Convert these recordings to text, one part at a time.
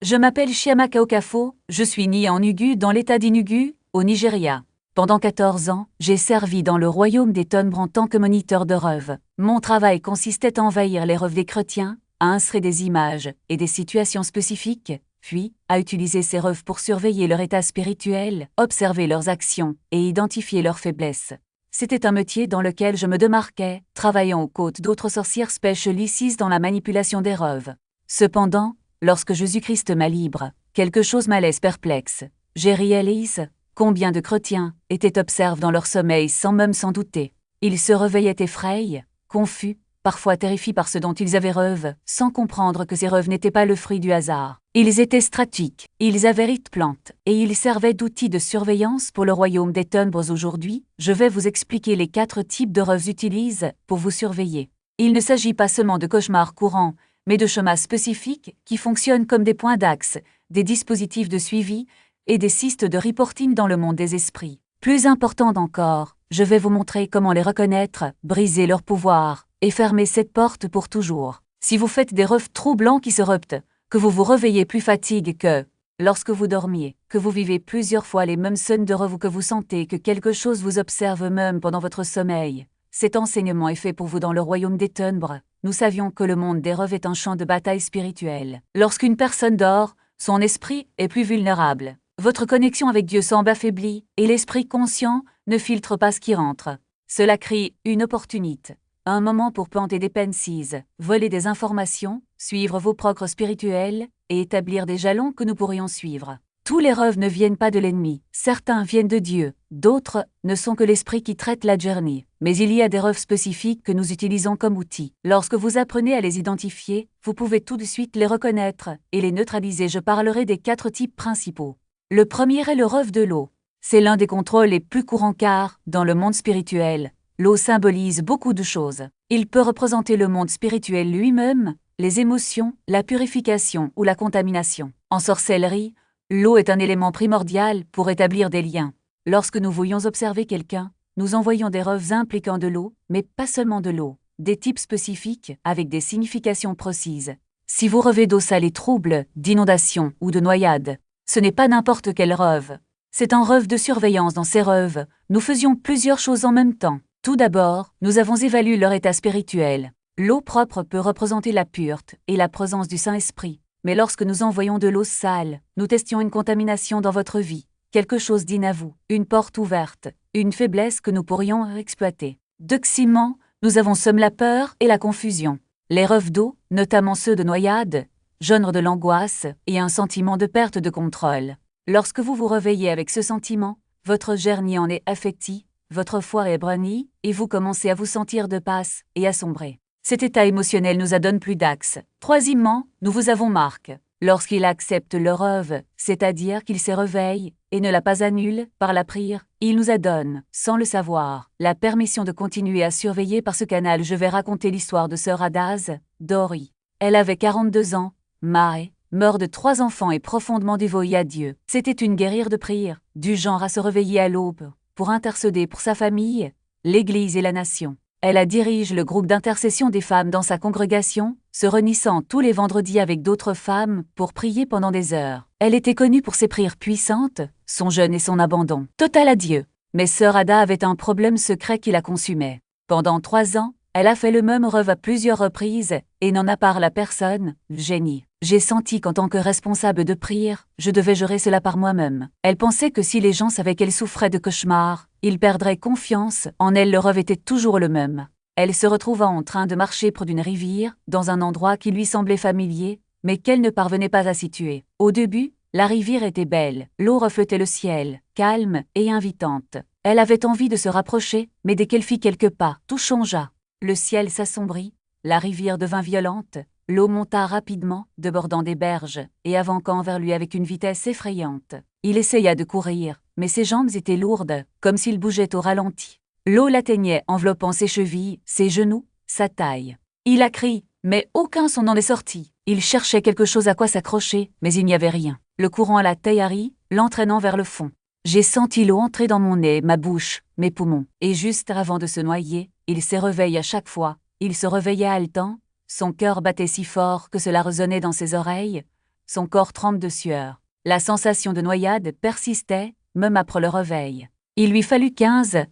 Je m'appelle Chiamaka Okafor, je suis née en Ugu dans l'état d'Enugu, au Nigeria. Pendant 14 ans, j'ai servi dans le royaume des Tonbres en tant que moniteur de rêves. Mon travail consistait à envahir les rêves des chrétiens, à insérer des images et des situations spécifiques, puis à utiliser ces rêves pour surveiller leur état spirituel, observer leurs actions et identifier leurs faiblesses. C'était un métier dans lequel je me démarquais, travaillant aux côtés d'autres sorcières spécialistes dans la manipulation des rêves. Cependant, lorsque Jésus-Christ m'a libre, quelque chose m'a laissé perplexe. J'ai réalisé combien de chrétiens étaient observés dans leur sommeil sans même s'en douter. Ils se réveillaient effrayés, confus, parfois terrifiés par ce dont ils avaient rêvé, sans comprendre que ces rêves n'étaient pas le fruit du hasard. Ils étaient stratégiques, ils avaient rite plante, et ils servaient d'outils de surveillance pour le royaume des Tonbres. Aujourd'hui, je vais vous expliquer les 4 types de rêves utilisés pour vous surveiller. Il ne s'agit pas seulement de cauchemars courants, mais de schémas spécifiques qui fonctionnent comme des points d'axe, des dispositifs de suivi et des systèmes de reporting dans le monde des esprits. Plus important encore, je vais vous montrer comment les reconnaître, briser leur pouvoir et fermer cette porte pour toujours. Si vous faites des rêves troublants qui se répètent, que vous vous réveillez plus fatigué que lorsque vous dormiez, que vous vivez plusieurs fois les mêmes scènes de rêve ou que vous sentez que quelque chose vous observe même pendant votre sommeil, cet enseignement est fait pour vous dans le royaume des Tonbres. Nous savions que le monde des rêves est un champ de bataille spirituel. Lorsqu'une personne dort, son esprit est plus vulnérable. Votre connexion avec Dieu semble affaiblie et l'esprit conscient ne filtre pas ce qui rentre. Cela crée une opportunité, un moment pour planter des pensies, voler des informations, suivre vos progrès spirituels et établir des jalons que nous pourrions suivre. Tous les rêves ne viennent pas de l'ennemi, certains viennent de Dieu, d'autres ne sont que l'esprit qui traite la journée. Mais il y a des rêves spécifiques que nous utilisons comme outils. Lorsque vous apprenez à les identifier, vous pouvez tout de suite les reconnaître et les neutraliser. Je parlerai des 4 types principaux. Le premier est le rêve de l'eau. C'est l'un des contrôles les plus courants car, dans le monde spirituel, l'eau symbolise beaucoup de choses. Il peut représenter le monde spirituel lui-même, les émotions, la purification ou la contamination. En sorcellerie, l'eau est un élément primordial pour établir des liens. Lorsque nous voulions observer quelqu'un, nous envoyons des rêves impliquant de l'eau, mais pas seulement de l'eau, des types spécifiques avec des significations précises. Si vous rêvez d'eau salée trouble, d'inondation ou de noyade, ce n'est pas n'importe quel rêve. C'est un rêve de surveillance. Dans ces rêves, nous faisions plusieurs choses en même temps. Tout d'abord, nous avons évalué leur état spirituel. L'eau propre peut représenter la pureté et la présence du Saint-Esprit. Mais lorsque nous envoyons de l'eau sale, nous testions une contamination dans votre vie, quelque chose d'inavoué, une porte ouverte, une faiblesse que nous pourrions exploiter. Deuxièmement, nous avons semé la peur et la confusion. Les rêves d'eau, notamment ceux de noyade, génèrent de l'angoisse et un sentiment de perte de contrôle. Lorsque vous vous réveillez avec ce sentiment, votre journée en est affectée, votre foi est brannie et vous commencez à vous sentir de passe et assombrer. Cet état émotionnel nous donne plus d'axe. Troisièmement, nous vous avons marque. Lorsqu'il accepte le rêve, c'est-à-dire qu'il se réveille et ne l'a pas annule par la prière, il nous donne, sans le savoir, la permission de continuer à surveiller par ce canal. Je vais raconter l'histoire de sœur Adaz, Dori. Elle avait 42 ans, mariée, mère de 3 enfants et profondément dévouée à Dieu. C'était une guerrière de prière, du genre à se réveiller à l'aube, pour intercéder pour sa famille, l'Église et la nation. Elle dirige le groupe d'intercession des femmes dans sa congrégation, se réunissant tous les vendredis avec d'autres femmes pour prier pendant des heures. Elle était connue pour ses prières puissantes, son jeûne et son abandon total à Dieu. Mais sœur Ada avait un problème secret qui la consumait. Pendant 3 ans, elle a fait le même rêve à plusieurs reprises et n'en a parlé à personne. Génie. J'ai senti qu'en tant que responsable de prière, je devais gérer cela par moi-même. Elle pensait que si les gens savaient qu'elle souffrait de cauchemars, ils perdraient confiance en elle. Le rêve était toujours le même. Elle se retrouva en train de marcher près d'une rivière, dans un endroit qui lui semblait familier, mais qu'elle ne parvenait pas à situer. Au début, la rivière était belle, l'eau reflétait le ciel, calme et invitante. Elle avait envie de se rapprocher, mais dès qu'elle fit quelques pas, tout changea. Le ciel s'assombrit, la rivière devint violente, l'eau monta rapidement, débordant des berges, et avançant vers lui avec une vitesse effrayante. Il essaya de courir, mais ses jambes étaient lourdes, comme s'il bougeait au ralenti. L'eau l'atteignait, enveloppant ses chevilles, ses genoux, sa taille. Il a crié, mais aucun son n'en est sorti. Il cherchait quelque chose à quoi s'accrocher, mais il n'y avait rien. Le courant à la taillarrie, l'entraînant vers le fond. J'ai senti l'eau entrer dans mon nez, ma bouche, mes poumons. Et juste avant de se noyer, il se réveille à chaque fois. Il se réveillait haletant, son cœur battait si fort que cela résonnait dans ses oreilles. son corps trempe de sueur. La sensation de noyade persistait, même après le réveil. Il lui fallut 15-20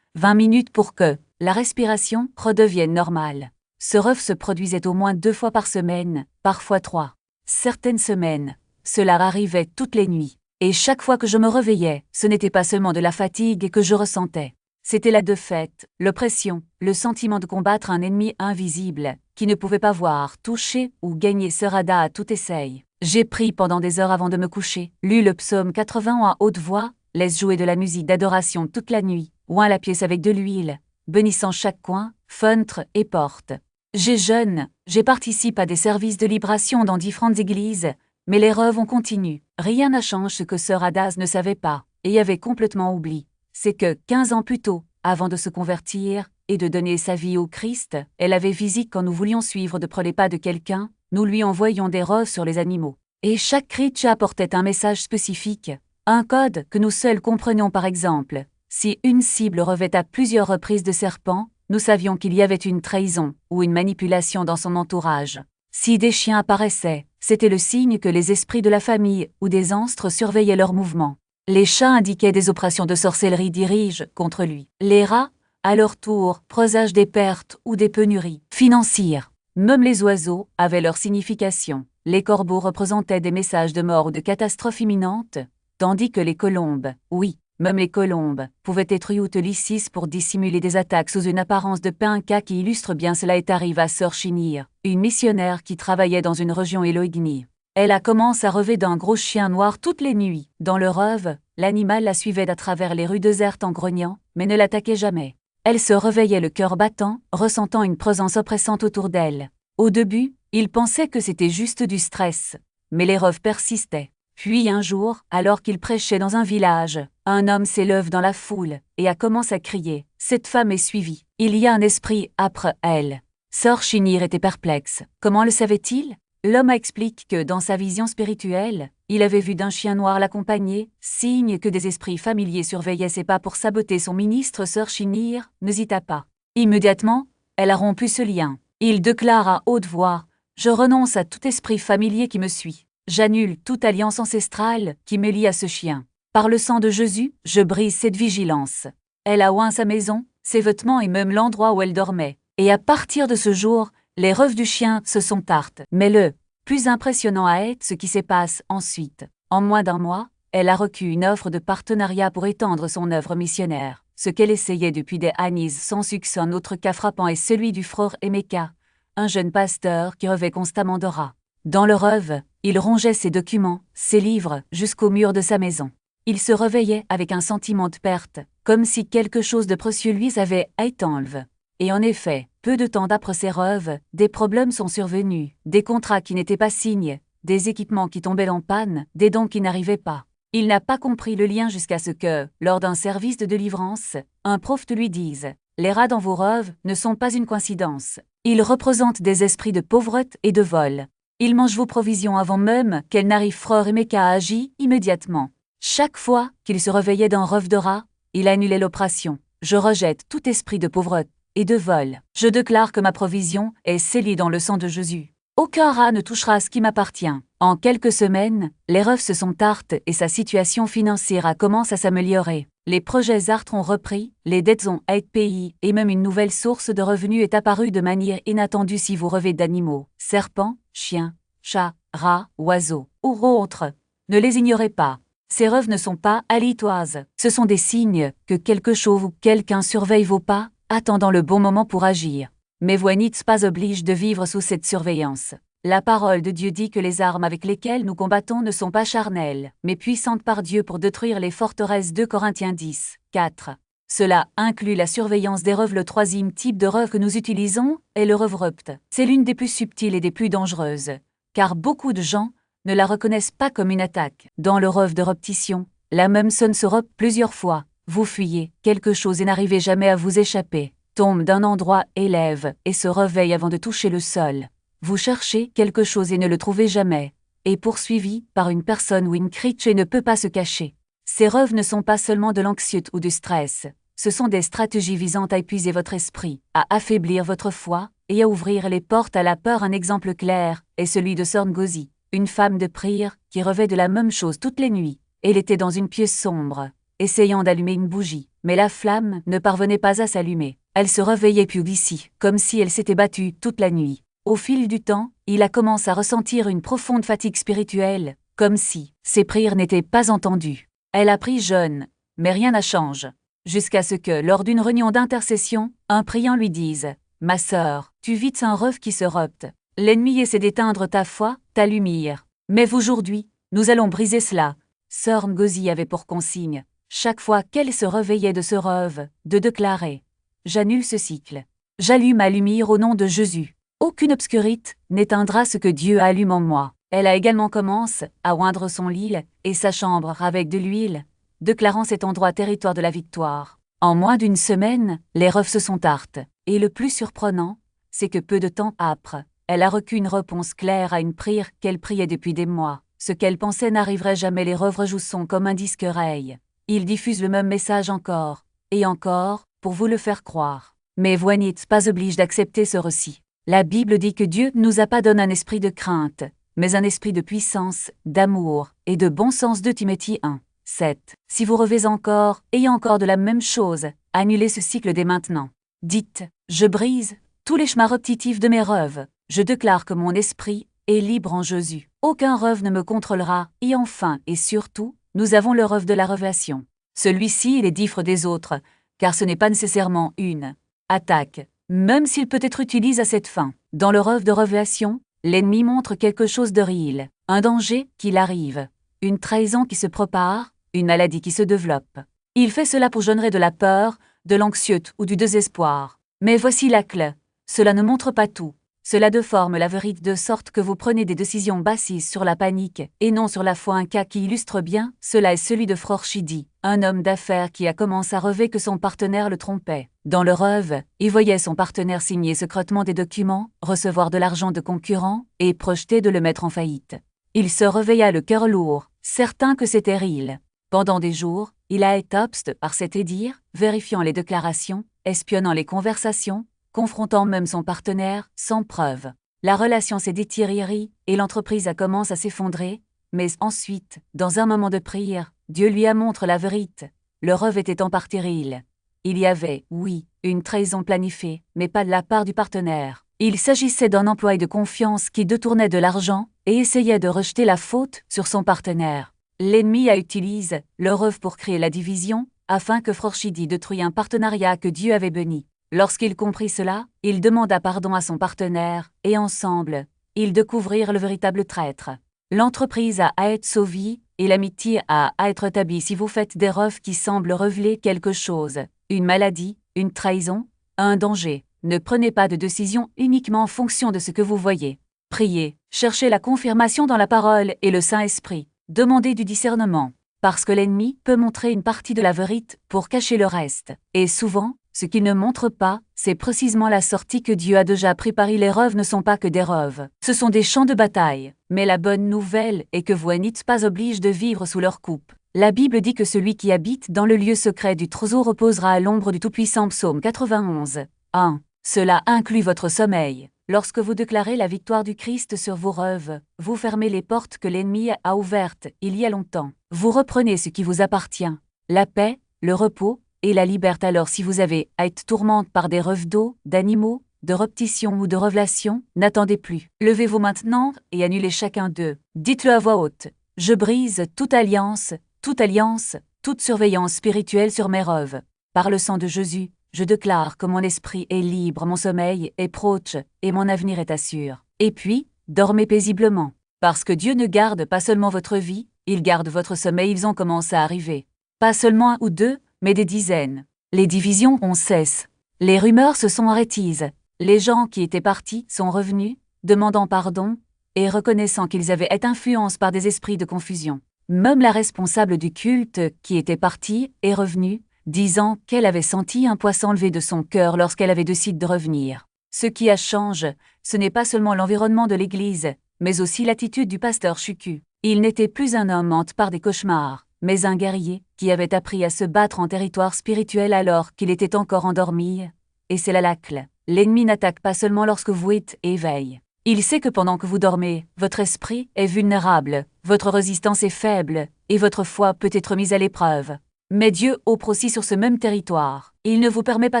minutes pour que la respiration redevienne normale. Ce rêve se produisait au moins 2 fois par semaine, parfois 3. Certaines semaines, cela arrivait toutes les nuits. Et chaque fois que je me réveillais, ce n'était pas seulement de la fatigue que je ressentais. C'était la défaite, l'oppression, le sentiment de combattre un ennemi invisible, qui ne pouvait pas voir, toucher ou gagner ce Radha à tout essaye. J'ai prié pendant des heures avant de me coucher, lu le psaume 80 à haute voix, laisse jouer de la musique d'adoration toute la nuit, oint la pièce avec de l'huile, bénissant chaque coin, fenêtre et porte. J'ai jeûne, j'ai participé à des services de libération dans différentes églises, mais les rêves ont continué. Rien n'a changé. Ce que sœur Hadas ne savait pas, et avait complètement oublié, c'est que 15 ans plus tôt, avant de se convertir et de donner sa vie au Christ, elle avait visité quand nous voulions suivre de près les pas de quelqu'un, nous lui envoyions des rêves sur les animaux. Et chaque critche apportait un message spécifique, un code que nous seuls comprenions. Par exemple, si une cible revêt à plusieurs reprises de serpent, nous savions qu'il y avait une trahison ou une manipulation dans son entourage. Si des chiens apparaissaient, c'était le signe que les esprits de la famille ou des ancêtres surveillaient leurs mouvements. Les chats indiquaient des opérations de sorcellerie dirigées contre lui. Les rats, à leur tour, présagent des pertes ou des pénuries financières. Même les oiseaux avaient leur signification. Les corbeaux représentaient des messages de mort ou de catastrophes imminentes, tandis que les colombes, oui, même les colombes, pouvaient être utilisées pour dissimuler des attaques sous une apparence de pain. Un cas qui illustre bien cela est arrivé à Sœur Chinir, une missionnaire qui travaillait dans une région éloignée. Elle a commencé à rêver d'un gros chien noir toutes les nuits. Dans le rêve, l'animal la suivait à travers les rues désertes en grognant, mais ne l'attaquait jamais. Elle se réveillait le cœur battant, ressentant une présence oppressante autour d'elle. Au début, il pensait que c'était juste du stress, mais les rêves persistaient. Puis un jour, alors qu'il prêchait dans un village, un homme s'élève dans la foule et a commencé à crier « Cette femme est suivie, il y a un esprit après elle ». Sœur Chinir était perplexe. Comment le savait-il? L'homme explique que dans sa vision spirituelle, il avait vu d'un chien noir l'accompagner, signe que des esprits familiers surveillaient ses pas pour saboter son ministre. Sœur Chinir n'hésita pas. Immédiatement, elle a rompu ce lien. Il déclara à haute voix « Je renonce à tout esprit familier qui me suit. J'annule toute alliance ancestrale qui me lie à ce chien. Par le sang de Jésus, je brise cette vigilance. » Elle a oint sa maison, ses vêtements et même l'endroit où elle dormait. Et à partir de ce jour, les rêves du chien se sont tartes. Mais le plus impressionnant à être ce qui se passe ensuite. En moins d'un mois, elle a reçu une offre de partenariat pour étendre son œuvre missionnaire. Ce qu'elle essayait depuis des années sans succès. Un autre cas frappant est celui du frère Emeka, un jeune pasteur qui rêvait constamment de rats. Dans le rêve, il rongeait ses documents, ses livres, jusqu'au mur de sa maison. Il se réveillait avec un sentiment de perte, comme si quelque chose de précieux lui avait été enlevé. Et en effet, peu de temps après ses rêves, des problèmes sont survenus, des contrats qui n'étaient pas signés, des équipements qui tombaient en panne, des dons qui n'arrivaient pas. Il n'a pas compris le lien jusqu'à ce que, lors d'un service de délivrance, un prof lui dise « Les rats dans vos rêves ne sont pas une coïncidence. Ils représentent des esprits de pauvreté et de vol. Ils mangent vos provisions avant même qu'elles n'arrivent. » Frère Emeka a agi immédiatement. Chaque fois qu'il se réveillait d'un rêve de rat, il annulait l'opération. « Je rejette tout esprit de pauvreté et de vol. Je déclare que ma provision est scellée dans le sang de Jésus. Aucun rat ne touchera à ce qui m'appartient. » En quelques semaines, les rêves se sont tartes et sa situation financière commence à s'améliorer. Les projets art ont repris, les dettes ont été payées et même une nouvelle source de revenus est apparue de manière inattendue. Si vous rêvez d'animaux, serpents, chiens, chats, rats, oiseaux ou autres, ne les ignorez pas. Ces rêves ne sont pas aléatoires. Ce sont des signes que quelque chose ou quelqu'un surveille vos pas, attendant le bon moment pour agir. Mais vous n'êtes pas obligé de vivre sous cette surveillance. La parole de Dieu dit que les armes avec lesquelles nous combattons ne sont pas charnelles, mais puissantes par Dieu pour détruire les forteresses. 2 Corinthiens 10, 4. Cela inclut la surveillance des rêves. Le troisième type de rêve que nous utilisons est le rêve rupte. C'est l'une des plus subtiles et des plus dangereuses, car beaucoup de gens ne la reconnaissent pas comme une attaque. Dans le rêve de reptition, la même sonne se répète plusieurs fois. Vous fuyez quelque chose et n'arrivez jamais à vous échapper. Tombe d'un endroit, élève et se réveille avant de toucher le sol. Vous cherchez quelque chose et ne le trouvez jamais, et poursuivi par une personne ou une creature ne peut pas se cacher. Ces rêves ne sont pas seulement de l'anxiété ou du stress, ce sont des stratégies visant à épuiser votre esprit, à affaiblir votre foi et à ouvrir les portes à la peur. Un exemple clair est celui de Sœur Ngozi, une femme de prière, qui rêvait de la même chose toutes les nuits. Elle était dans une pièce sombre, essayant d'allumer une bougie, mais la flamme ne parvenait pas à s'allumer. Elle se réveillait puis ici, comme si elle s'était battue toute la nuit. Au fil du temps, il a commencé à ressentir une profonde fatigue spirituelle, comme si ses prières n'étaient pas entendues. Elle a pris jeûne, mais rien n'a changé. Jusqu'à ce que, lors d'une réunion d'intercession, un priant lui dise « Ma sœur, tu vis un rêve qui se repte. L'ennemi essaie d'éteindre ta foi, ta lumière. Mais aujourd'hui, nous allons briser cela. » Sœur Ngozi avait pour consigne, chaque fois qu'elle se réveillait de ce rêve, de déclarer « J'annule ce cycle. J'allume ma lumière au nom de Jésus. Aucune obscurité n'éteindra ce que Dieu allume en moi. » Elle a également commencé à oindre son lit et sa chambre avec de l'huile, déclarant cet endroit territoire de la victoire. En moins d'une semaine, les rêves se sont tartes. Et le plus surprenant, c'est que peu de temps après, elle a reçu une réponse claire à une prière qu'elle priait depuis des mois. Ce qu'elle pensait n'arriverait jamais, les rêves rejouent comme un disque rail. Ils diffusent le même message encore, et encore, pour vous le faire croire. Mais vous n'êtes pas obligé d'accepter ce récit. La Bible dit que Dieu ne nous a pas donné un esprit de crainte, mais un esprit de puissance, d'amour et de bon sens. 2 Timothée 1, 7. Si vous rêvez encore, ayez encore de la même chose, annulez ce cycle dès maintenant. Dites, je brise tous les schémas répétitifs de mes rêves. Je déclare que mon esprit est libre en Jésus. Aucun rêve ne me contrôlera. Et enfin et surtout, nous avons le rêve de la révélation. Celui-ci est différent des autres, car ce n'est pas nécessairement une attaque, même s'il peut être utilisé à cette fin. Dans le rêve de révélation, l'ennemi montre quelque chose de réel, un danger qui arrive, une trahison qui se prépare, une maladie qui se développe. Il fait cela pour générer de la peur, de l'anxiété ou du désespoir. Mais voici la clé. Cela ne montre pas tout. Cela déforme la vérité de sorte que vous prenez des décisions basées sur la panique et non sur la foi. Un cas qui illustre bien cela est celui de Frère Shidi, un homme d'affaires qui a commencé à rêver que son partenaire le trompait. Dans le rêve, il voyait son partenaire signer secrètement des documents, recevoir de l'argent de concurrents et projeter de le mettre en faillite. Il se réveilla le cœur lourd, certain que c'était réel. Pendant des jours, il a été obstinné par cet édir, vérifiant les déclarations, espionnant les conversations, confrontant même son partenaire, sans preuve. La relation s'est détériorée et l'entreprise a commencé à s'effondrer, mais ensuite, dans un moment de prière, Dieu lui a montré la vérité. Le rêve était en partie réel. Il y avait, oui, une trahison planifiée, mais pas de la part du partenaire. Il s'agissait d'un employé de confiance qui détournait de l'argent et essayait de rejeter la faute sur son partenaire. L'ennemi a utilisé le rêve pour créer la division, afin que Frère Shidi détruise un partenariat que Dieu avait béni. Lorsqu'il comprit cela, il demanda pardon à son partenaire, et ensemble, ils découvrirent le véritable traître. L'entreprise a à être sauvée, et l'amitié a à être établie. Si vous faites des rêves qui semblent révéler quelque chose, une maladie, une trahison, un danger, ne prenez pas de décision uniquement en fonction de ce que vous voyez. Priez, cherchez la confirmation dans la parole et le Saint-Esprit. Demandez du discernement, parce que l'ennemi peut montrer une partie de la vérité pour cacher le reste. Et souvent, ce qu'il ne montre pas, c'est précisément la sortie que Dieu a déjà préparée. Les rêves ne sont pas que des rêves, ce sont des champs de bataille. Mais la bonne nouvelle est que vous n'êtes pas obligés de vivre sous leur coupe. La Bible dit que celui qui habite dans le lieu secret du trésor reposera à l'ombre du Tout-Puissant. Psaume 91. 1. Cela inclut votre sommeil. Lorsque vous déclarez la victoire du Christ sur vos rêves, vous fermez les portes que l'ennemi a ouvertes il y a longtemps. Vous reprenez ce qui vous appartient, la paix, le repos et la liberté. Alors si vous avez à être tourmenté par des rêves d'eau, d'animaux, de reptitions ou de révélations, n'attendez plus. Levez-vous maintenant et annulez chacun d'eux. Dites-le à voix haute. Je brise toute alliance, toute surveillance spirituelle sur mes rêves. Par le sang de Jésus, je déclare que mon esprit est libre, mon sommeil est proche et mon avenir est assuré. Et puis, dormez paisiblement. Parce que Dieu ne garde pas seulement votre vie, il garde votre sommeil. Ils ont commencé à arriver. Pas seulement un ou deux, mais des dizaines. Les divisions ont cessé. Les rumeurs se sont arrêtées. Les gens qui étaient partis sont revenus, demandant pardon et reconnaissant qu'ils avaient été influencés par des esprits de confusion. Même la responsable du culte qui était partie est revenue, disant qu'elle avait senti un poids s'enlever de son cœur lorsqu'elle avait décidé de revenir. Ce qui a changé, ce n'est pas seulement l'environnement de l'Église, mais aussi l'attitude du pasteur Chuku. Il n'était plus un homme hanté par des cauchemars, mais un guerrier qui avait appris à se battre en territoire spirituel alors qu'il était encore endormi. Et c'est là la clé. L'ennemi n'attaque pas seulement lorsque vous êtes éveillé. Il sait que pendant que vous dormez, votre esprit est vulnérable, votre résistance est faible, et votre foi peut être mise à l'épreuve. Mais Dieu opère aussi sur ce même territoire. Il ne vous permet pas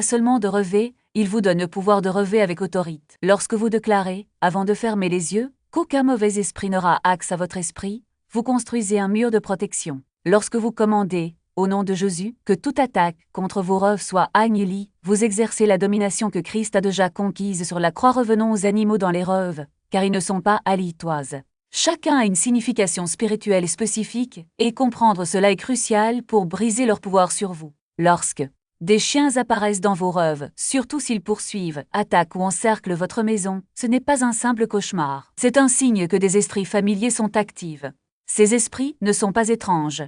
seulement de rêver, il vous donne le pouvoir de rêver avec autorité. Lorsque vous déclarez, avant de fermer les yeux, qu'aucun mauvais esprit n'aura accès à votre esprit, vous construisez un mur de protection. Lorsque vous commandez, au nom de Jésus, que toute attaque contre vos rêves soit annulée, vous exercez la domination que Christ a déjà conquise sur la croix. Revenons aux animaux dans les rêves, car ils ne sont pas aléatoires. Chacun a une signification spirituelle spécifique, et comprendre cela est crucial pour briser leur pouvoir sur vous. Lorsque des chiens apparaissent dans vos rêves, surtout s'ils poursuivent, attaquent ou encerclent votre maison, ce n'est pas un simple cauchemar. C'est un signe que des esprits familiers sont actifs. Ces esprits ne sont pas étranges.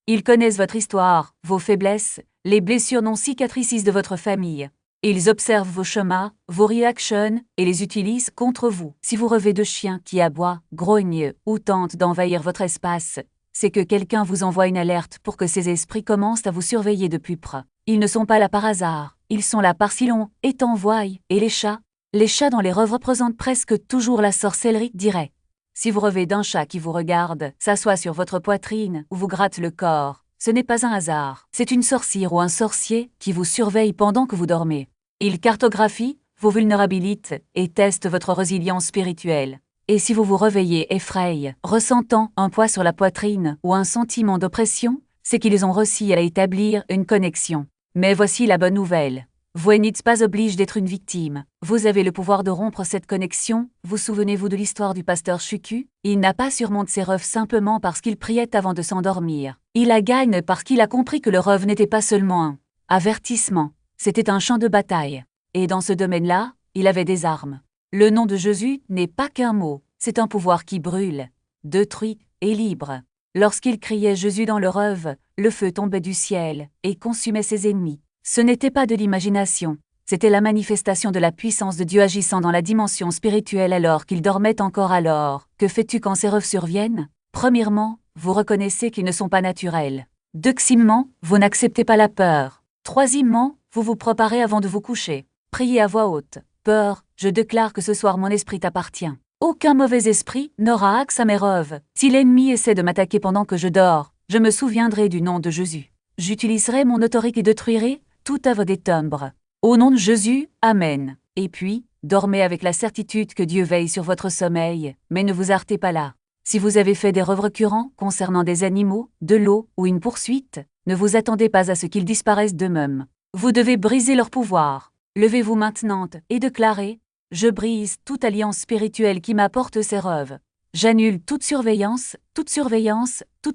Ils connaissent votre histoire, vos faiblesses, les blessures non cicatrices de votre famille. Ils observent vos chemins, vos réactions, et les utilisent contre vous. Si vous rêvez de chiens qui aboient, grognent ou tentent d'envahir votre espace, c'est que quelqu'un vous envoie une alerte pour que ces esprits commencent à vous surveiller de plus près. Ils ne sont pas là par hasard, ils sont là parce qu'ils est envoyés. Et les chats dans les rêves représentent presque toujours la sorcellerie directe. Si vous rêvez d'un chat qui vous regarde, s'assoit sur votre poitrine ou vous gratte le corps, ce n'est pas un hasard. C'est une sorcière ou un sorcier qui vous surveille pendant que vous dormez. Il cartographie vos vulnérabilités et teste votre résilience spirituelle. Et si vous vous réveillez effrayé, ressentant un poids sur la poitrine ou un sentiment d'oppression, c'est qu'ils ont réussi à établir une connexion. Mais voici la bonne nouvelle. Vous n'êtes pas obligé d'être une victime. Vous avez le pouvoir de rompre cette connexion. Vous souvenez-vous de l'histoire du pasteur Chuku? Il n'a pas surmonté ses rêves simplement parce qu'il priait avant de s'endormir. Il a gagné parce qu'il a compris que le rêve n'était pas seulement un avertissement, c'était un champ de bataille. Et dans ce domaine-là, il avait des armes. Le nom de Jésus n'est pas qu'un mot, c'est un pouvoir qui brûle, détruit et libre. Lorsqu'il criait Jésus dans le rêve, le feu tombait du ciel et consumait ses ennemis. Ce n'était pas de l'imagination, c'était la manifestation de la puissance de Dieu agissant dans la dimension spirituelle alors qu'il dormait encore. Alors, que fais-tu quand ces rêves surviennent? Premièrement, vous reconnaissez qu'ils ne sont pas naturels. Deuxièmement, vous n'acceptez pas la peur. Troisièmement, vous vous préparez avant de vous coucher. Priez à voix haute. Peur, je déclare que ce soir mon esprit t'appartient. Aucun mauvais esprit n'aura accès à mes rêves. Si l'ennemi essaie de m'attaquer pendant que je dors, je me souviendrai du nom de Jésus. J'utiliserai mon autorité et détruirai toute œuvre des ténèbres. Au nom de Jésus, Amen. Et puis, dormez avec la certitude que Dieu veille sur votre sommeil, mais ne vous arrêtez pas là. Si vous avez fait des rêves récurrents concernant des animaux, de l'eau ou une poursuite, ne vous attendez pas à ce qu'ils disparaissent d'eux-mêmes. Vous devez briser leur pouvoir. Levez-vous maintenant et déclarez « Je brise toute alliance spirituelle qui m'apporte ces rêves. J'annule toute surveillance, toute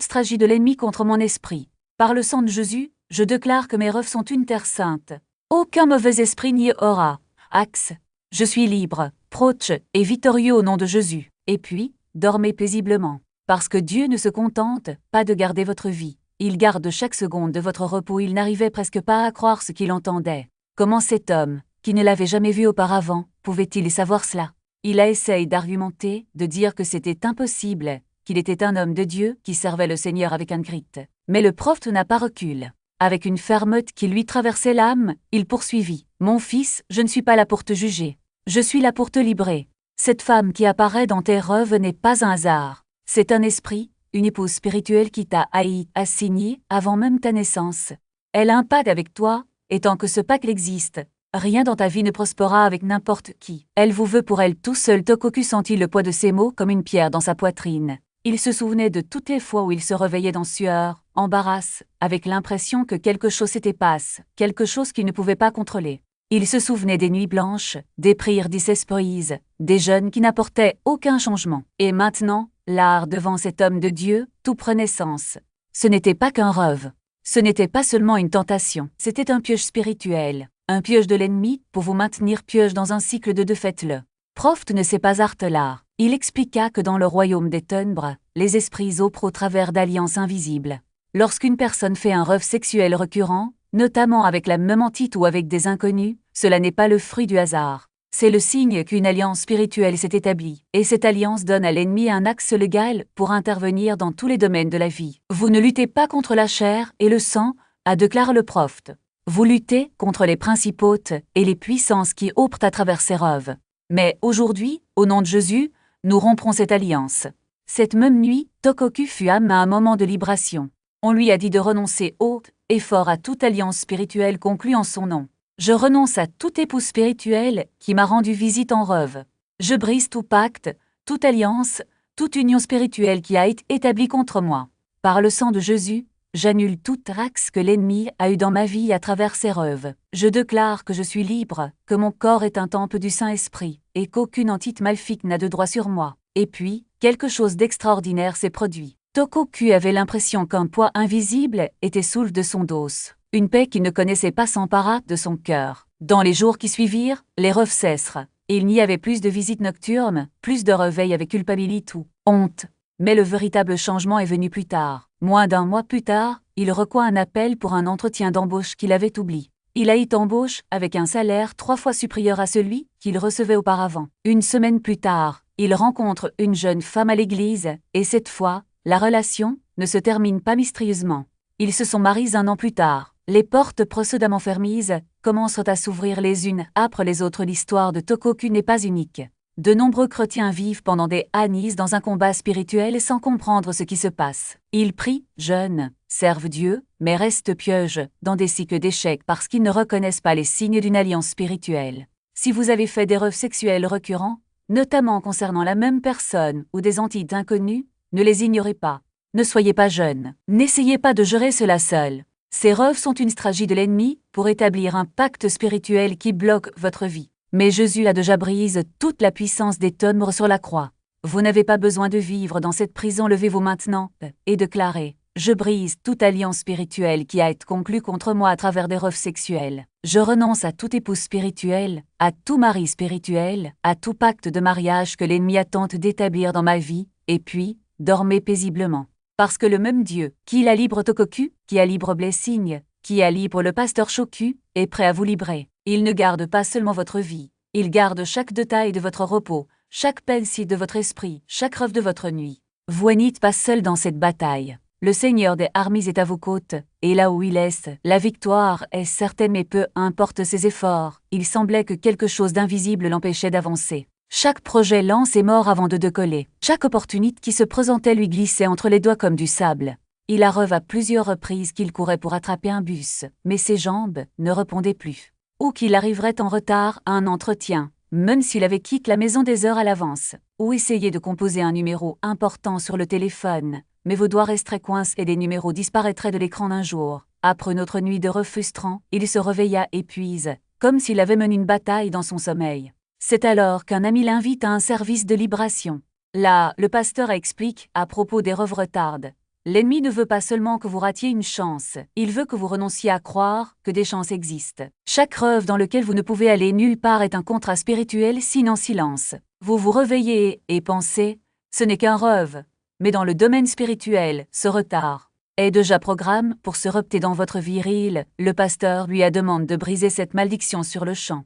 stratégie de l'ennemi contre mon esprit. Par le sang de Jésus, je déclare que mes rêves sont une terre sainte. Aucun mauvais esprit n'y aura. Axe. Je suis libre, proche et victorieux au nom de Jésus. Et puis, dormez paisiblement. Parce que Dieu ne se contente pas de garder votre vie. Il garde chaque seconde de votre repos. Il n'arrivait presque pas à croire ce qu'il entendait. Comment cet homme, qui ne l'avait jamais vu auparavant, pouvait-il savoir cela? Il a essayé d'argumenter, de dire que c'était impossible, qu'il était un homme de Dieu qui servait le Seigneur avec un cri. Mais le prophète n'a pas recul. Avec une fermeté qui lui traversait l'âme, il poursuivit. « Mon fils, je ne suis pas là pour te juger. Je suis là pour te libérer. Cette femme qui apparaît dans tes rêves n'est pas un hasard. C'est un esprit, une épouse spirituelle qui t'a assigné avant même ta naissance. Elle a un pacte avec toi, et tant que ce pacte existe, rien dans ta vie ne prospérera avec n'importe qui. Elle vous veut pour elle tout seul. Tokoku sentit le poids de ces mots comme une pierre dans sa poitrine. Il se souvenait de toutes les fois où il se réveillait dans sueur, embarras, avec l'impression que quelque chose s'était passé, quelque chose qu'il ne pouvait pas contrôler. Il se souvenait des nuits blanches, des prières désespérées, des jeûnes qui n'apportaient aucun changement. Et maintenant, l'art devant cet homme de Dieu, tout prenait sens. Ce n'était pas qu'un rêve. Ce n'était pas seulement une tentation. C'était un piège spirituel, un piège de l'ennemi pour vous maintenir piège dans un cycle de faites-le. Proft ne s'est pas arrêté là. Il expliqua que dans le royaume des ténèbres, les esprits opèrent au travers d'alliances invisibles. Lorsqu'une personne fait un rêve sexuel récurrent, notamment avec la même entité ou avec des inconnus, cela n'est pas le fruit du hasard. C'est le signe qu'une alliance spirituelle s'est établie, et cette alliance donne à l'ennemi un axe légal pour intervenir dans tous les domaines de la vie. Vous ne luttez pas contre la chair et le sang, a déclaré le prophète. Vous luttez contre les principautés et les puissances qui opèrent à travers ces rêves. Mais aujourd'hui, au nom de Jésus, nous romprons cette alliance. Cette même nuit, Tokoku fut âme à un moment de libération. On lui a dit de renoncer haut et fort à toute alliance spirituelle conclue en son nom. Je renonce à toute épouse spirituelle qui m'a rendu visite en rêve. Je brise tout pacte, toute alliance, toute union spirituelle qui a été établie contre moi. Par le sang de Jésus, j'annule toute trace que l'ennemi a eue dans ma vie à travers ses rêves. Je déclare que je suis libre, que mon corps est un temple du Saint-Esprit, et qu'aucune entité maléfique n'a de droit sur moi. Et puis, quelque chose d'extraordinaire s'est produit. Tokoku avait l'impression qu'un poids invisible était soulevé de son dos. Une paix qu'il ne connaissait pas s'empara de son cœur. Dans les jours qui suivirent, les rêves cessèrent. Il n'y avait plus de visites nocturnes, plus de réveils avec culpabilité ou honte. Mais le véritable changement est venu plus tard. Moins d'un mois plus tard, il reçoit un appel pour un entretien d'embauche qu'il avait oublié. Il a été embauché avec un salaire 3 fois supérieur à celui qu'il recevait auparavant. Une semaine plus tard, il rencontre une jeune femme à l'église, et cette fois, la relation ne se termine pas mystérieusement. Ils se sont mariés 1 an plus tard. Les portes précédemment fermées commencent à s'ouvrir les unes après les autres. L'histoire de Tokoku n'est pas unique. De nombreux chrétiens vivent pendant des années dans un combat spirituel sans comprendre ce qui se passe. Ils prient, jeûnent, servent Dieu, mais restent pièges dans des cycles d'échecs parce qu'ils ne reconnaissent pas les signes d'une alliance spirituelle. Si vous avez fait des rêves sexuels récurrents, notamment concernant la même personne ou des entités inconnues, ne les ignorez pas. Ne soyez pas jeune. N'essayez pas de gérer cela seul. Ces rêves sont une stratégie de l'ennemi pour établir un pacte spirituel qui bloque votre vie. Mais Jésus a déjà brisé toute la puissance des ténèbres sur la croix. Vous n'avez pas besoin de vivre dans cette prison. Levez-vous maintenant et déclarez: je brise toute alliance spirituelle qui a été conclue contre moi à travers des rêves sexuels. Je renonce à toute épouse spirituelle, à tout mari spirituel, à tout pacte de mariage que l'ennemi a tenté d'établir dans ma vie, et puis, dormez paisiblement. Parce que le même Dieu, qui a libre Tokoku, qui a libre Blessing, qui a libre le pasteur Shoku, est prêt à vous libérer. Il ne garde pas seulement votre vie, il garde chaque détail de votre repos, chaque pensée de votre esprit, chaque rêve de votre nuit. Vous n'êtes pas seul dans cette bataille. Le Seigneur des armées est à vos côtes, et là où il est, la victoire est certaine, mais peu importe ses efforts, il semblait que quelque chose d'invisible l'empêchait d'avancer. Chaque projet lance est mort avant de décoller. Chaque opportunité qui se présentait lui glissait entre les doigts comme du sable. Il a rêvé à plusieurs reprises qu'il courait pour attraper un bus, mais ses jambes ne répondaient plus. Ou qu'il arriverait en retard à un entretien, même s'il avait quitté la maison des heures à l'avance. Ou essayé de composer un numéro important sur le téléphone, mais vos doigts resteraient coincés et des numéros disparaîtraient de l'écran d'un jour. Après une autre nuit de rêves frustrants, il se réveilla épuisé, comme s'il avait mené une bataille dans son sommeil. C'est alors qu'un ami l'invite à un service de libération. Là, le pasteur explique à propos des rêves retardes. L'ennemi ne veut pas seulement que vous ratiez une chance, il veut que vous renonciez à croire que des chances existent. Chaque rêve dans lequel vous ne pouvez aller nulle part est un contrat spirituel signe en silence. Vous vous réveillez et pensez, ce n'est qu'un rêve. Mais dans le domaine spirituel, ce retard est déjà programme pour se repter dans votre viril. Le pasteur lui a demandé de briser cette malédiction sur le champ.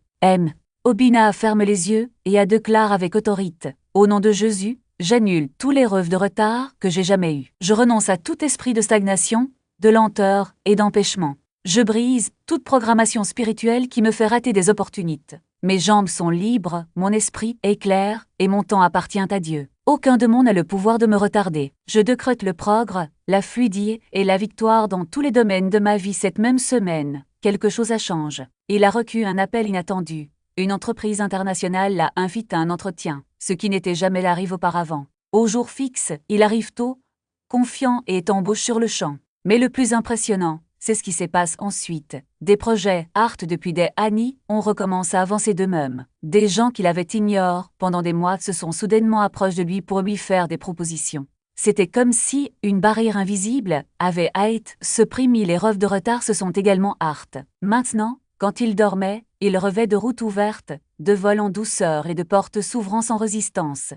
Obina ferme les yeux et a déclaré avec autorité: au nom de Jésus, j'annule tous les rêves de retard que j'ai jamais eus. Je renonce à tout esprit de stagnation, de lenteur et d'empêchement. Je brise toute programmation spirituelle qui me fait rater des opportunités. Mes jambes sont libres, mon esprit est clair et mon temps appartient à Dieu. Aucun démon n'a le pouvoir de me retarder. Je décrète le progrès, la fluidité et la victoire dans tous les domaines de ma vie cette même semaine. Quelque chose a changé. Il a reçu un appel inattendu. Une entreprise internationale l'a invité à un entretien, ce qui n'était jamais arrivé auparavant. Au jour fixe, il arrive tôt, confiant et est embauché sur le champ. Mais le plus impressionnant, c'est ce qui se passe ensuite. Des projets art depuis des années, on recommence à avancer d'eux-mêmes. Des gens qu'il avait ignorés pendant des mois se sont soudainement approchés de lui pour lui faire des propositions. C'était comme si une barrière invisible avait été supprimée. Les rêves de retard se sont également art. Maintenant, quand il dormait, il rêvait de routes ouvertes, de vols en douceur et de portes s'ouvrant sans résistance.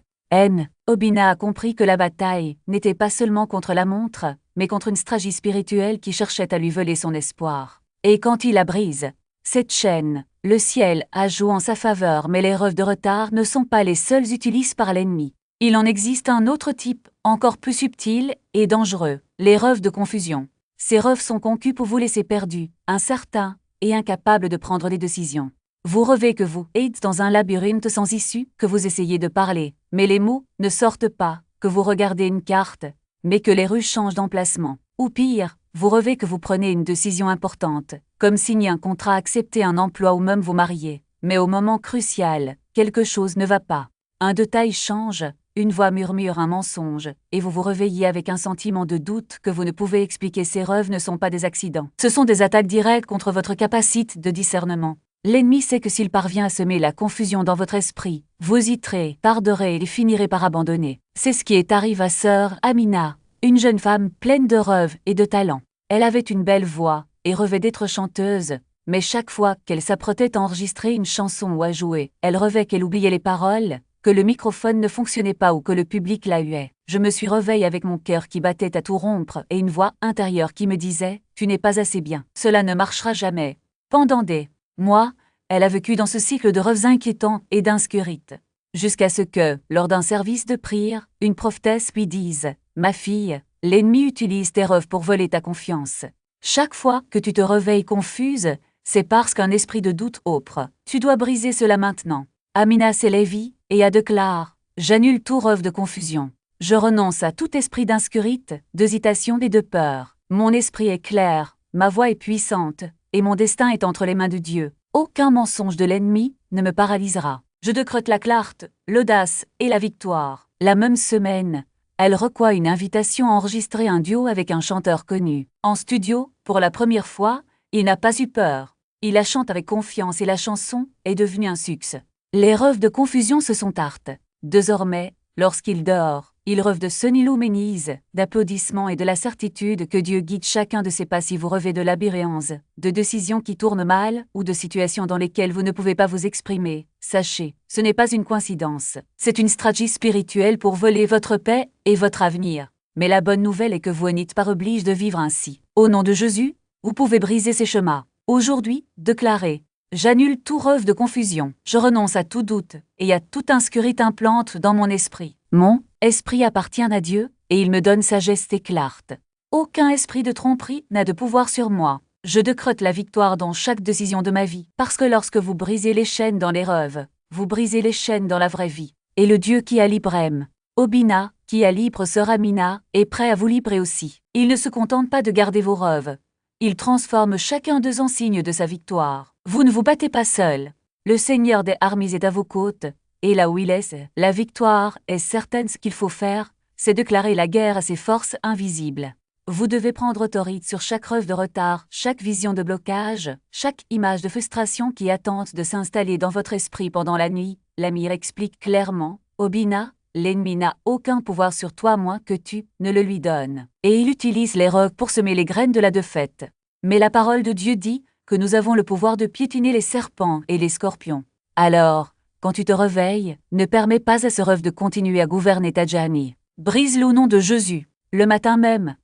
Obina a compris que la bataille n'était pas seulement contre la montre, mais contre une stratégie spirituelle qui cherchait à lui voler son espoir. Et quand il la brise, cette chaîne, le ciel a joué en sa faveur, mais les rêves de retard ne sont pas les seuls utilisés par l'ennemi. Il en existe un autre type, encore plus subtil et dangereux, les rêves de confusion. Ces rêves sont conçus pour vous laisser perdu, incertain et incapable de prendre des décisions. Vous rêvez que vous êtes dans un labyrinthe sans issue, que vous essayez de parler, mais les mots ne sortent pas, que vous regardez une carte, mais que les rues changent d'emplacement. Ou pire, vous rêvez que vous prenez une décision importante, comme signer un contrat, accepter un emploi ou même vous marier. Mais au moment crucial, quelque chose ne va pas. Un détail change, une voix murmure un mensonge, et vous vous réveillez avec un sentiment de doute que vous ne pouvez expliquer. Ces rêves ne sont pas des accidents. Ce sont des attaques directes contre votre capacité de discernement. L'ennemi sait que s'il parvient à semer la confusion dans votre esprit, vous hésiterez, tarderez et finirez par abandonner. C'est ce qui est arrivé à sœur Amina, une jeune femme pleine de rêves et de talent. Elle avait une belle voix et rêvait d'être chanteuse, mais chaque fois qu'elle s'apprêtait à enregistrer une chanson ou à jouer, elle rêvait qu'elle oubliait les paroles, que le microphone ne fonctionnait pas ou que le public la huait. Je me suis réveillée avec mon cœur qui battait à tout rompre et une voix intérieure qui me disait « Tu n'es pas assez bien. Cela ne marchera jamais. » Pendant des mois, elle a vécu dans ce cycle de rêves inquiétants et d'insécurité. Jusqu'à ce que, lors d'un service de prière, une prophétesse lui dise « Ma fille, l'ennemi utilise tes rêves pour voler ta confiance. Chaque fois que tu te réveilles confuse, c'est parce qu'un esprit de doute opère. Tu dois briser cela maintenant. » Amina s'élève et a déclaré « J'annule tout rêve de confusion. Je renonce à tout esprit d'insécurité, d'hésitation et de peur. Mon esprit est clair, ma voix est puissante, et mon destin est entre les mains de Dieu. Aucun mensonge de l'ennemi ne me paralysera. Je décrète la clarté, l'audace et la victoire. » La même semaine, elle reçoit une invitation à enregistrer un duo avec un chanteur connu. En studio, pour la première fois, il n'a pas eu peur. Il la chante avec confiance et la chanson est devenue un succès. Les rêves de confusion se sont tartes. Désormais, lorsqu'il dort, il rêve de sonilluménise, d'applaudissements et de la certitude que Dieu guide chacun de ses pas. Si vous rêvez de labyrinthes, de décisions qui tournent mal ou de situations dans lesquelles vous ne pouvez pas vous exprimer, sachez, ce n'est pas une coïncidence. C'est une stratégie spirituelle pour voler votre paix et votre avenir. Mais la bonne nouvelle est que vous n'êtes pas obligé de vivre ainsi. Au nom de Jésus, vous pouvez briser ces chemins. Aujourd'hui, déclarez. J'annule tout rêve de confusion, je renonce à tout doute, et à toute insécurité implante dans mon esprit. Mon esprit appartient à Dieu, et il me donne sagesse et clarté. Aucun esprit de tromperie n'a de pouvoir sur moi. Je décrète la victoire dans chaque décision de ma vie, parce que lorsque vous brisez les chaînes dans les rêves, vous brisez les chaînes dans la vraie vie. Et le Dieu qui a libre Obina, qui a libre sœur Amina, est prêt à vous libérer aussi. Il ne se contente pas de garder vos rêves. Il transforme chacun d'eux en signe de sa victoire. Vous ne vous battez pas seul. Le Seigneur des armées est à vos côtes, et là où il est, la victoire est certaine. Ce qu'il faut faire, c'est déclarer la guerre à ces forces invisibles. Vous devez prendre autorité sur chaque rêve de retard, chaque vision de blocage, chaque image de frustration qui attend de s'installer dans votre esprit pendant la nuit. L'Amir explique clairement, Obina, l'ennemi n'a aucun pouvoir sur toi moins que tu ne le lui donnes. Et il utilise les rêves pour semer les graines de la défaite. Mais la parole de Dieu dit que nous avons le pouvoir de piétiner les serpents et les scorpions. Alors, quand tu te réveilles, ne permets pas à ce rêve de continuer à gouverner ta journée. Brise-le au nom de Jésus. Le matin même,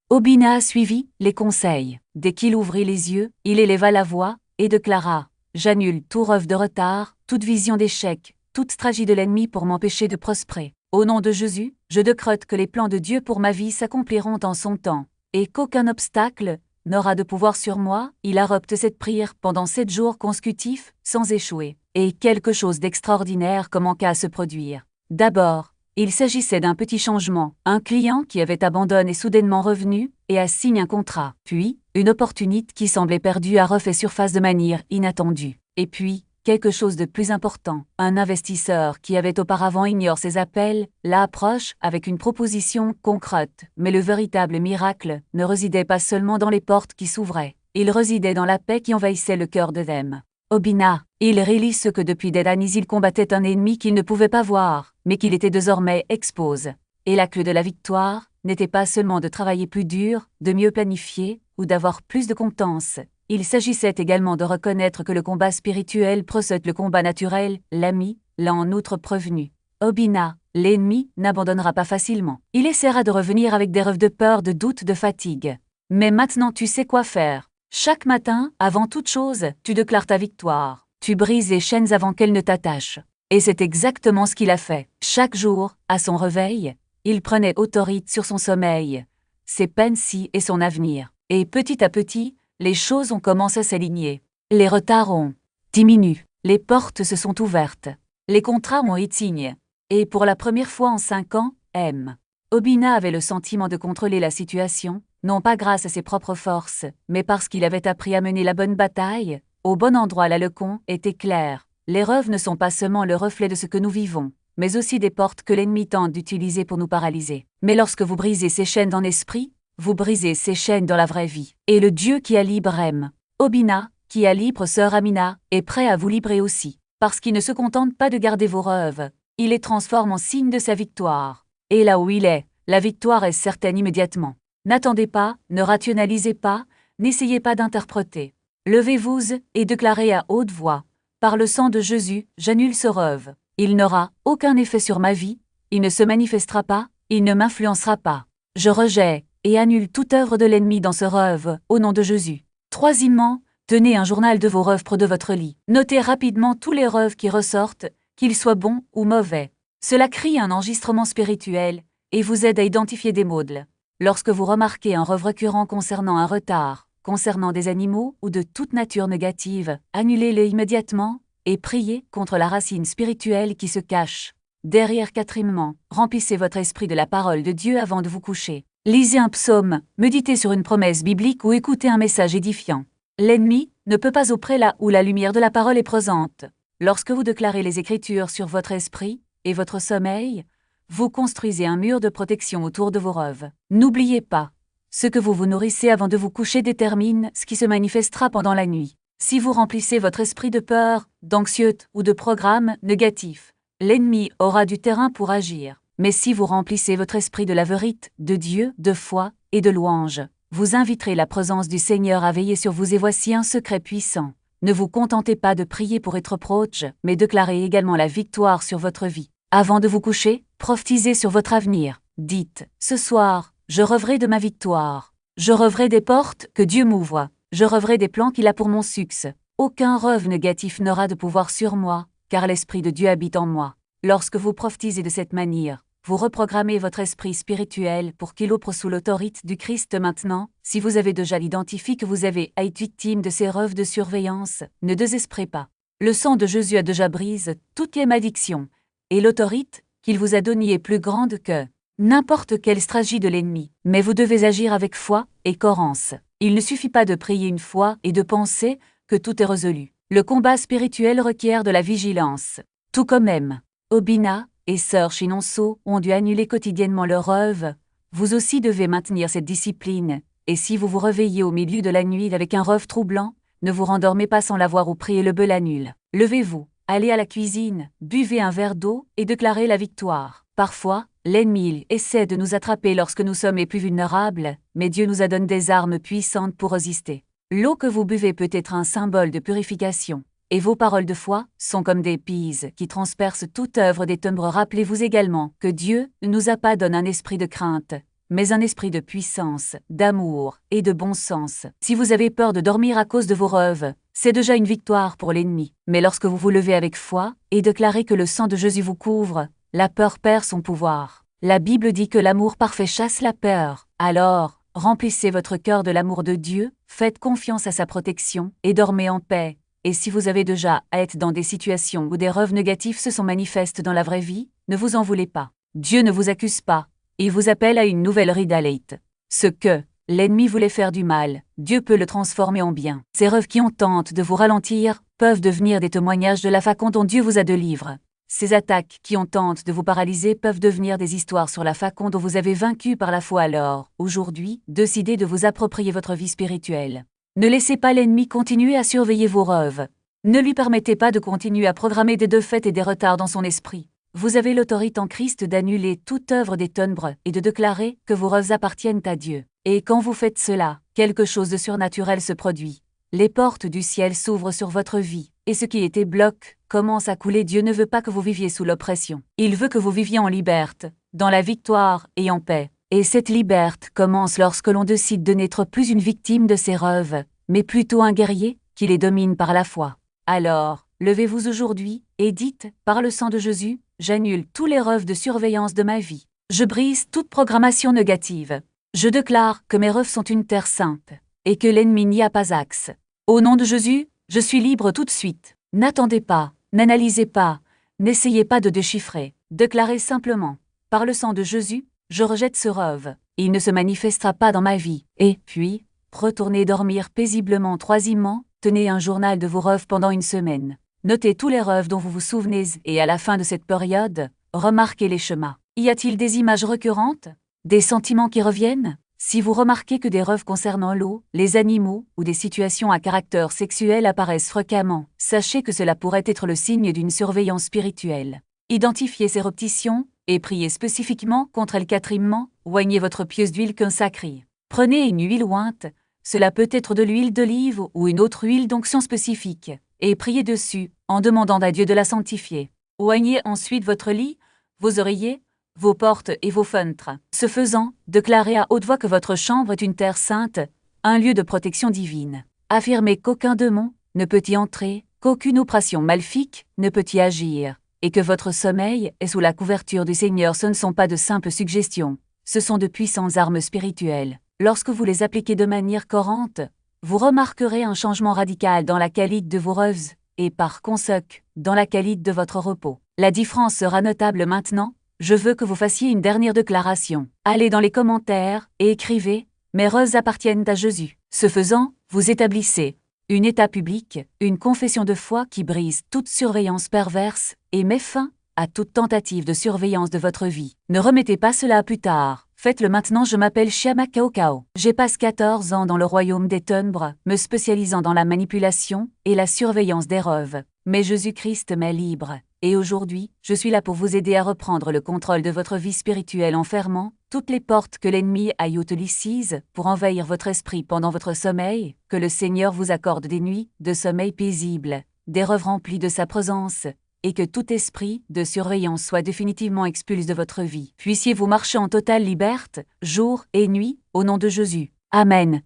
Obina a suivi les conseils. Dès qu'il ouvrit les yeux, il éleva la voix et déclara « J'annule tout rêve de retard, toute vision d'échec, toute stratégie de l'ennemi pour m'empêcher de prospérer. Au nom de Jésus, je décrète que les plans de Dieu pour ma vie s'accompliront en son temps, et qu'aucun obstacle n'aura de pouvoir sur moi. » Il a repté cette prière pendant 7 jours consécutifs, sans échouer. Et quelque chose d'extraordinaire commença à se produire. D'abord, il s'agissait d'un petit changement. Un client qui avait abandonné est soudainement revenu et a signé un contrat. Puis, une opportunité qui semblait perdue a refait surface de manière inattendue. Et puis, quelque chose de plus important, un investisseur qui avait auparavant ignoré ses appels, l'approche avec une proposition concrète. Mais le véritable miracle ne résidait pas seulement dans les portes qui s'ouvraient, il résidait dans la paix qui envahissait le cœur de Them. Obina, il réalise ce que depuis des années il combattait un ennemi qu'il ne pouvait pas voir, mais qu'il était désormais exposé. Et la clé de la victoire n'était pas seulement de travailler plus dur, de mieux planifier, ou d'avoir plus de compétences. Il s'agissait également de reconnaître que le combat spirituel précède le combat naturel. L'ami l'a en outre prévenu. Obina, l'ennemi, n'abandonnera pas facilement. Il essaiera de revenir avec des rêves de peur, de doute, de fatigue. Mais maintenant tu sais quoi faire. Chaque matin, avant toute chose, tu déclares ta victoire. Tu brises les chaînes avant qu'elles ne t'attachent. Et c'est exactement ce qu'il a fait. Chaque jour, à son réveil, il prenait autorité sur son sommeil, ses peines-ci et son avenir. Et petit à petit, les choses ont commencé à s'aligner. Les retards ont diminue. Les portes se sont ouvertes. Les contrats ont été signés. Et pour la première fois en 5 ans, M. Obina avait le sentiment de contrôler la situation, non pas grâce à ses propres forces, mais parce qu'il avait appris à mener la bonne bataille. Au bon endroit, la leçon était claire. Les rêves ne sont pas seulement le reflet de ce que nous vivons, mais aussi des portes que l'ennemi tente d'utiliser pour nous paralyser. Mais lorsque vous brisez ces chaînes dans l'esprit, vous brisez ces chaînes dans la vraie vie. Et le Dieu qui a libre M. Obina, qui a libre sœur Amina, est prêt à vous libérer aussi. Parce qu'il ne se contente pas de garder vos rêves, il les transforme en signe de sa victoire. Et là où il est, la victoire est certaine immédiatement. N'attendez pas, ne rationalisez pas, n'essayez pas d'interpréter. Levez-vous et déclarez à haute voix. Par le sang de Jésus, j'annule ce rêve. Il n'aura aucun effet sur ma vie, il ne se manifestera pas, il ne m'influencera pas. Je rejette et annule toute œuvre de l'ennemi dans ce rêve, au nom de Jésus. Troisièmement, tenez un journal de vos rêves près de votre lit. Notez rapidement tous les rêves qui ressortent, qu'ils soient bons ou mauvais. Cela crée un enregistrement spirituel et vous aide à identifier des modes. Lorsque vous remarquez un rêve récurrent concernant un retard, concernant des animaux ou de toute nature négative, annulez-le immédiatement et priez contre la racine spirituelle qui se cache. Derrière. Quatrièmement, remplissez votre esprit de la parole de Dieu avant de vous coucher. Lisez un psaume, méditez sur une promesse biblique ou écoutez un message édifiant. L'ennemi ne peut pas opérer là où la lumière de la parole est présente. Lorsque vous déclarez les Écritures sur votre esprit et votre sommeil, vous construisez un mur de protection autour de vos rêves. N'oubliez pas, ce que vous vous nourrissez avant de vous coucher détermine ce qui se manifestera pendant la nuit. Si vous remplissez votre esprit de peur, d'anxiété ou de programmes négatifs, l'ennemi aura du terrain pour agir. Mais si vous remplissez votre esprit de la vérité, de Dieu, de foi et de louange, vous inviterez la présence du Seigneur à veiller sur vous et voici un secret puissant. Ne vous contentez pas de prier pour être proche, mais déclarez également la victoire sur votre vie. Avant de vous coucher, prophétisez sur votre avenir. Dites, ce soir, je rêverai de ma victoire. Je rêverai des portes que Dieu m'ouvre. Je rêverai des plans qu'il a pour mon succès. Aucun rêve négatif n'aura de pouvoir sur moi, car l'Esprit de Dieu habite en moi. Lorsque vous prophétisez de cette manière, vous reprogrammez votre esprit spirituel pour qu'il opère sous l'autorité du Christ maintenant. Si vous avez déjà identifié que vous avez été victime de ces rêves de surveillance, ne désespérez pas. Le sang de Jésus a déjà brisé toutes les malédictions, et l'autorité qu'il vous a donnée est plus grande que n'importe quelle stratégie de l'ennemi. Mais vous devez agir avec foi et cohérence. Il ne suffit pas de prier une fois et de penser que tout est résolu. Le combat spirituel requiert de la vigilance. Tout comme M. Obina et Sœur Chinonso ont dû annuler quotidiennement leurs rêves, vous aussi devez maintenir cette discipline, et si vous vous réveillez au milieu de la nuit avec un rêve troublant, ne vous rendormez pas sans l'avoir ou priez le bel annule. Levez-vous, allez à la cuisine, buvez un verre d'eau et déclarez la victoire. Parfois, l'ennemi essaie de nous attraper lorsque nous sommes les plus vulnérables, mais Dieu nous a donné des armes puissantes pour résister. L'eau que vous buvez peut être un symbole de purification. Et vos paroles de foi sont comme des pises qui transpercent toute œuvre des ténèbres. Rappelez-vous également que Dieu ne nous a pas donné un esprit de crainte, mais un esprit de puissance, d'amour et de bon sens. Si vous avez peur de dormir à cause de vos rêves, c'est déjà une victoire pour l'ennemi. Mais lorsque vous vous levez avec foi et déclarez que le sang de Jésus vous couvre, la peur perd son pouvoir. La Bible dit que l'amour parfait chasse la peur. Alors, remplissez votre cœur de l'amour de Dieu, faites confiance à sa protection et dormez en paix. Et si vous avez déjà à être dans des situations où des rêves négatifs se sont manifestes dans la vraie vie, ne vous en voulez pas. Dieu ne vous accuse pas. Il vous appelle à une nouvelle réalité. Ce que l'ennemi voulait faire du mal, Dieu peut le transformer en bien. Ces rêves qui ont tenté de vous ralentir peuvent devenir des témoignages de la façon dont Dieu vous a délivré. Ces attaques qui ont tenté de vous paralyser peuvent devenir des histoires sur la façon dont vous avez vaincu par la foi. Alors, aujourd'hui, décidez de vous approprier votre vie spirituelle. Ne laissez pas l'ennemi continuer à surveiller vos rêves. Ne lui permettez pas de continuer à programmer des défaites et des retards dans son esprit. Vous avez l'autorité en Christ d'annuler toute œuvre des ténèbres et de déclarer que vos rêves appartiennent à Dieu. Et quand vous faites cela, quelque chose de surnaturel se produit. Les portes du ciel s'ouvrent sur votre vie, et ce qui était bloqué commence à couler. Dieu ne veut pas que vous viviez sous l'oppression. Il veut que vous viviez en liberté, dans la victoire et en paix. Et cette liberté commence lorsque l'on décide de n'être plus une victime de ses rêves, mais plutôt un guerrier qui les domine par la foi. Alors, levez-vous aujourd'hui et dites, par le sang de Jésus, j'annule tous les rêves de surveillance de ma vie. Je brise toute programmation négative. Je déclare que mes rêves sont une terre sainte, et que l'ennemi n'y a pas accès. Au nom de Jésus, je suis libre tout de suite. N'attendez pas, n'analysez pas, n'essayez pas de déchiffrer. Déclarez simplement, par le sang de Jésus, je rejette ce rêve. Il ne se manifestera pas dans ma vie. Et puis, retournez dormir paisiblement. Troisièmement, tenez un journal de vos rêves pendant une semaine. Notez tous les rêves dont vous vous souvenez et à la fin de cette période, remarquez les schémas. Y a-t-il des images récurrentes? Des sentiments qui reviennent? Si vous remarquez que des rêves concernant l'eau, les animaux ou des situations à caractère sexuel apparaissent fréquemment, sachez que cela pourrait être le signe d'une surveillance spirituelle. Identifiez ces répétitions et priez spécifiquement contre elles. Quatrièmement, oignez votre pieuse d'huile qu'un sacré. Prenez une huile ointe, cela peut être de l'huile d'olive ou une autre huile d'onction spécifique, et priez dessus, en demandant à Dieu de la sanctifier. Oignez ensuite votre lit, vos oreillers, vos portes et vos fenêtres. Ce faisant, déclarez à haute voix que votre chambre est une terre sainte, un lieu de protection divine. Affirmez qu'aucun démon ne peut y entrer, qu'aucune oppression maléfique ne peut y agir, et que votre sommeil est sous la couverture du Seigneur. Ce ne sont pas de simples suggestions, ce sont de puissantes armes spirituelles. Lorsque vous les appliquez de manière courante, vous remarquerez un changement radical dans la qualité de vos rêves, et par conséquent, dans la qualité de votre repos. La différence sera notable maintenant. Je veux que vous fassiez une dernière déclaration. Allez dans les commentaires et écrivez « Mes rêves appartiennent à Jésus ». Ce faisant, vous établissez une état public, une confession de foi qui brise toute surveillance perverse et met fin à toute tentative de surveillance de votre vie. Ne remettez pas cela à plus tard. Faites-le maintenant. Je m'appelle Chiama Cao Cao. J'ai passé 14 ans dans le royaume des ténèbres, me spécialisant dans la manipulation et la surveillance des rêves. Mais Jésus-Christ m'est libre. Et aujourd'hui, je suis là pour vous aider à reprendre le contrôle de votre vie spirituelle en fermant toutes les portes que l'ennemi a utilisées pour envahir votre esprit pendant votre sommeil. Que le Seigneur vous accorde des nuits de sommeil paisible, des rêves remplis de sa présence, et que tout esprit de surveillance soit définitivement expulsé de votre vie. Puissiez-vous marcher en totale liberté, jour et nuit, au nom de Jésus. Amen.